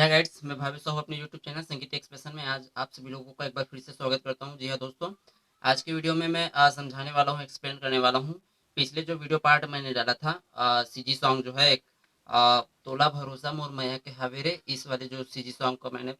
हाय guides, मैं भावेश साहू अपने YouTube channel संगीत एक्सप्रेशन में आज आप सभी लोगों का एक बार फिर से स्वागत करता हूं। जी हाँ दोस्तों, आज की वीडियो में मैं समझाने वाला हूं, एक्सप्लेन करने वाला हूं। पिछले जो वीडियो पार्ट मैंने डाला था सीजी सॉन्ग जो है एक तोला भरोसा मोर मैया के हवेरे, इस वाले जो सीजी सॉन्ग को मैंने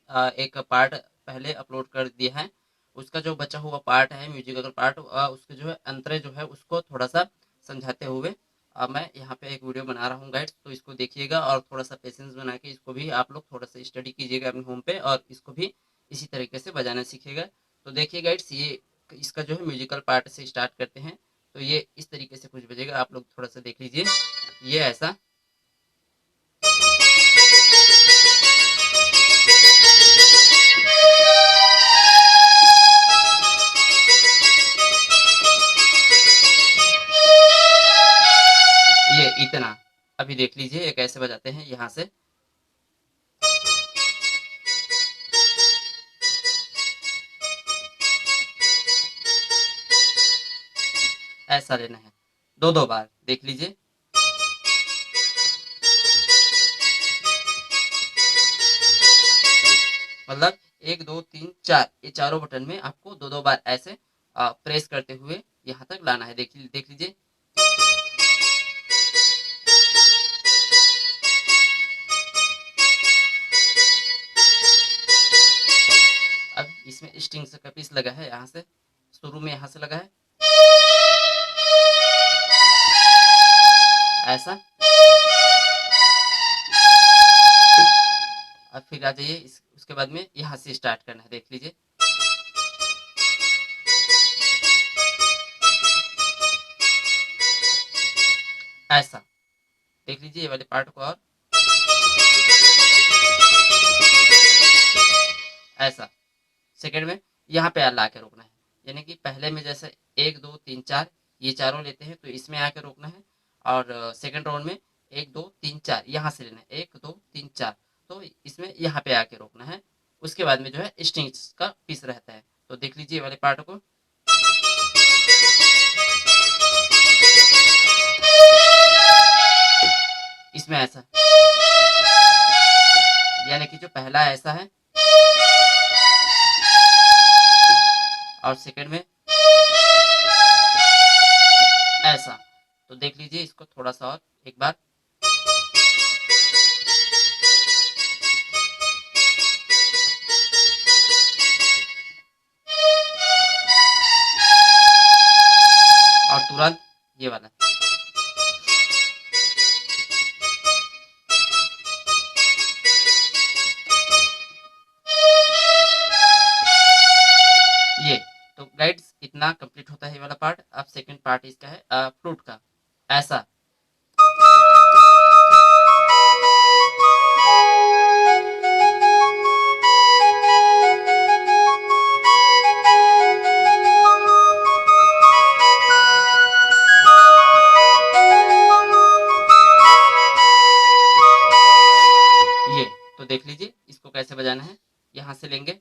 एक पार्ट पहले अपलोड कर दिया है। उसका जो बचा हुआ पार्ट है म्यूजिकल पार्ट, उसके जो है अंतरे जो है उसको थोड़ा सा समझाते हुए अब मैं यहाँ पे एक वीडियो बना रहा हूँ गाइड्स, तो इसको देखिएगा और थोड़ा सा पेशेंस बना के इसको भी आप लोग थोड़ा सा स्टडी कीजिएगा अपने होम पे, और इसको भी इसी तरीके से बजाना सीखिएगा। तो देखिए गाइड्स, ये इसका जो है म्यूजिकल पार्ट से स्टार्ट करते हैं। तो ये इस तरीके से कुछ बजेगा, आप लोग थोड़ा सा देख लीजिए। ये ऐसा, ये इतना। अभी देख लीजिए ये कैसे बजाते हैं यहाँ से। ऐसा लेना है, दो दो बार देख लीजिए। मतलब एक दो तीन चार, ये चारों बटन में आपको दो दो बार ऐसे प्रेस करते हुए यहाँ तक लाना है। देख लीजिए। अब इसमें स्ट्रिंग का पीस लगा है, यहाँ से शुरू में यहाँ से लगा है ऐसा। अब फिर आ जाइए उसके बाद में यहाँ से स्टार्ट करना है, देख लीजिए। ऐसा देख लीजिए ये वाले पार्ट को, और ऐसा सेकंड में यहाँ पे ला के रोकना है। यानी कि पहले में जैसे एक दो तीन चार ये चारों लेते हैं, तो इसमें आके रोकना है। और सेकंड राउंड में एक दो तीन चार यहाँ से लेना है, एक दो तीन चार, तो इसमें यहाँ पे आके रोकना है। उसके बाद में जो है स्ट्रिंग्स का पीस रहता है। तो देख लीजिए वाले पार्ट को। इसमें ऐसा, यानी कि जो पहला ऐसा है और सेकंड में ऐसा। तो देख लीजिए इसको थोड़ा सा और एक बार। और तुरंत ये वाला। ये तो गाइड्स इतना कंप्लीट होता है ये वाला पार्ट। अब सेकंड पार्ट इसका है फ्लूट का। ऐसा ये, तो देख लीजिए इसको कैसे बजाना है। यहाँ से लेंगे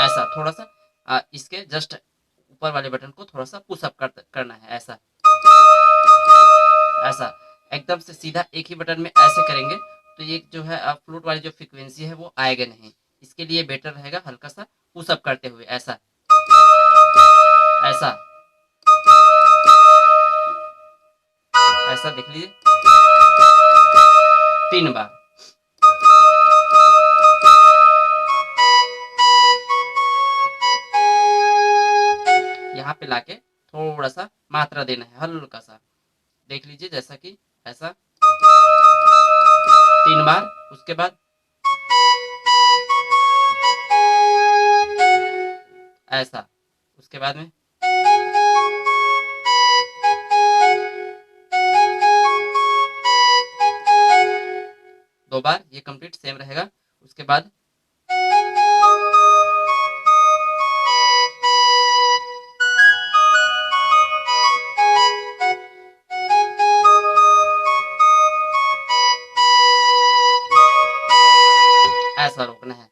ऐसा, थोड़ा सा इसके जस्ट ऊपर वाले बटन को थोड़ा सा पुश अप करना है। ऐसा ऐसा एकदम से सीधा एक ही बटन में ऐसे करेंगे तो ये जो है फ्लूट वाली जो फ्रीक्वेंसी है वो आएगा नहीं। इसके लिए बेटर रहेगा हल्का सा पुश अप करते हुए। ऐसा ऐसा ऐसा देख लीजिए तीन बार। यहाँ पे लाके थोड़ा सा मात्रा देना है हल्का सा, देख लीजिए जैसा कि ऐसा तीन बार। उसके बाद ऐसा, उसके बाद में दो बार, ये कंप्लीट सेम रहेगा। उसके बाद ऐसा रोकना है,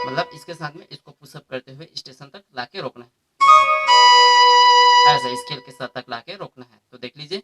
मतलब इसके साथ में इसको पुशअप करते हुए स्टेशन तक लाके रोकना है। ऐसा स्केल के साथ तक लाके रोकना है। तो देख लीजिए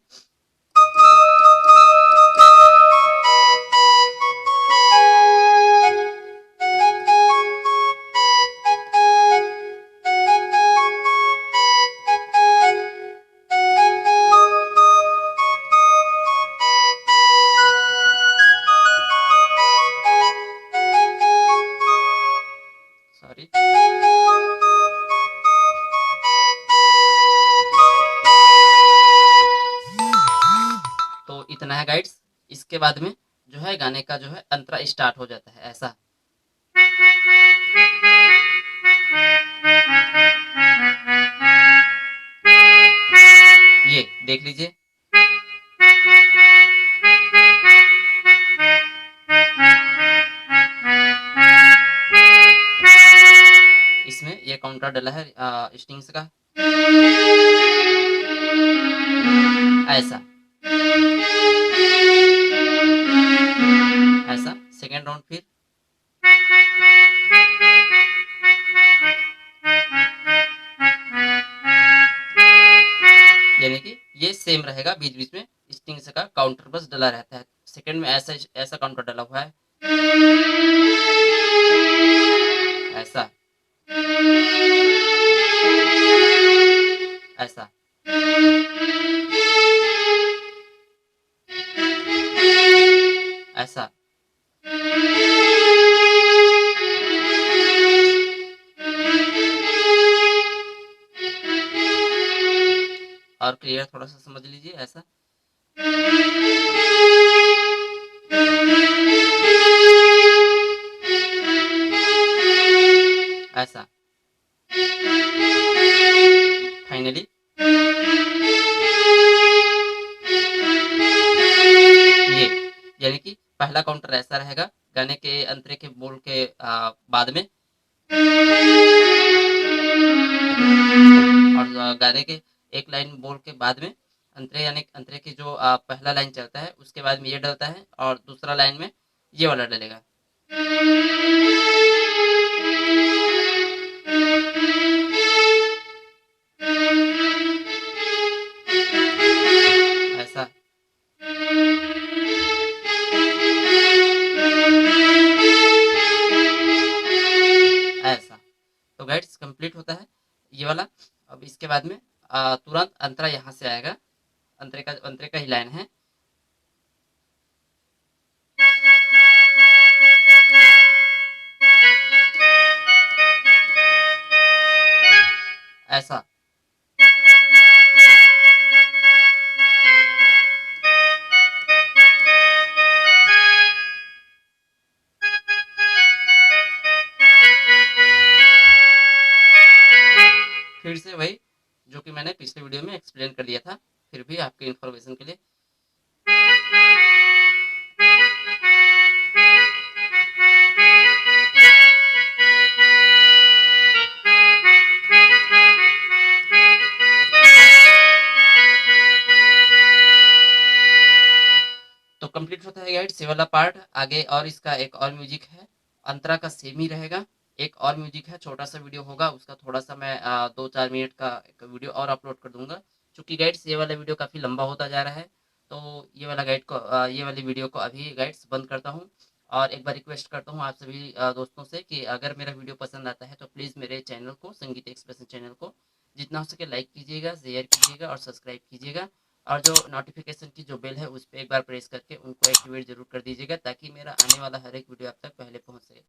इसके बाद में जो है गाने का जो है अंतरा स्टार्ट हो जाता है ऐसा। ये देख लीजिए। इसमें ये काउंटर डला है स्ट्रिंग्स का ऐसा ऐसा। सेकेंड राउंड फिर यानी कि ये सेम रहेगा, बीच बीच में स्ट्रिंग्स का काउंटर बस डला रहता है। सेकेंड में ऐसा ऐसा काउंटर डला हुआ है ऐसा ऐसा। ऐसा और क्लियर थोड़ा सा समझ लीजिए ऐसा। ऐसा फाइनली ये, यानी कि पहला काउंटर ऐसा रहेगा गाने के अंतरे के बोल के बाद में, और गाने के एक लाइन बोल के बाद में अंतरे, यानी अंतरे की जो पहला लाइन चलता है उसके बाद में ये डलता है और दूसरा लाइन में ये वाला डलेगा। ऐसा ऐसा। तो गाइड्स कंप्लीट होता है ये वाला। अब इसके बाद में तुरंत अंतरा यहाँ से आएगा, अंतरे का ही लाइन है। ऐसा फिर से वही जो कि मैंने पिछले वीडियो में एक्सप्लेन कर दिया था, फिर भी आपके इन्फॉर्मेशन के लिए। तो कंप्लीट होता है गाइड्स ये वाला पार्ट। आगे और इसका एक और म्यूजिक है, अंतरा का सेम ही रहेगा। एक और म्यूजिक है, छोटा सा वीडियो होगा उसका, थोड़ा सा मैं 2-4 मिनट का एक वीडियो और अपलोड कर दूंगा। चूंकि गाइड्स ये वाला वीडियो काफ़ी लंबा होता जा रहा है, तो ये वाला ये वाली वीडियो को अभी गाइड्स बंद करता हूँ। और एक बार रिक्वेस्ट करता हूँ आप सभी दोस्तों से कि अगर मेरा वीडियो पसंद आता है तो प्लीज़ मेरे चैनल को, संगीत एक्सप्रेशन चैनल को जितना हो सके लाइक कीजिएगा, शेयर कीजिएगा और सब्सक्राइब कीजिएगा। और जो नोटिफिकेशन की जो बेल है उस पर एक बार प्रेस करके उनको एक्टिवेट जरूर कर दीजिएगा, ताकि मेरा आने वाला हर एक वीडियो आप तक पहले पहुंच सके।